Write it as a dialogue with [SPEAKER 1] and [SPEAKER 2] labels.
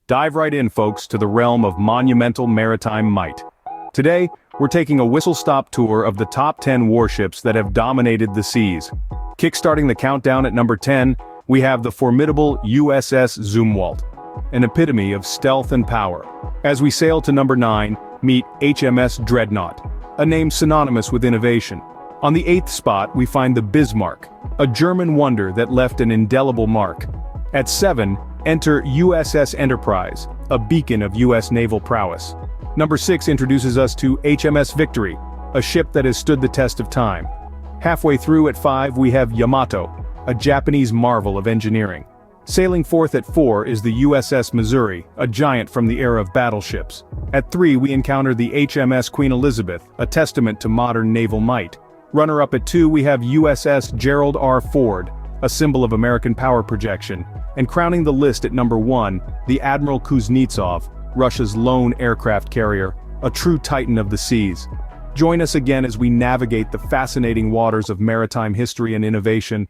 [SPEAKER 1] Dive right in, folks, to the realm of monumental maritime might. Today, we're taking a whistle-stop tour of the top 10 warships that have dominated the seas. Kickstarting the countdown at number 10, we have the formidable USS Zumwalt, an epitome of stealth and power. As we sail to number 9, meet HMS Dreadnought, a name synonymous with innovation. On the 8th spot, we find the Bismarck, a German wonder that left an indelible mark. At 7, enter USS Enterprise, a beacon of US naval prowess. Number 6 introduces us to HMS Victory, a ship that has stood the test of time. Halfway through at 5 we have Yamato, a Japanese marvel of engineering. Sailing forth at 4 is the USS Missouri, a giant from the era of battleships. At 3 we encounter the HMS Queen Elizabeth, a testament to modern naval might. Runner-up at 2 we have USS Gerald R. Ford, a symbol of American power projection. And crowning the list at number 1, the Admiral Kuznetsov, Russia's lone aircraft carrier, a true titan of the seas. Join us again as we navigate the fascinating waters of maritime history and innovation,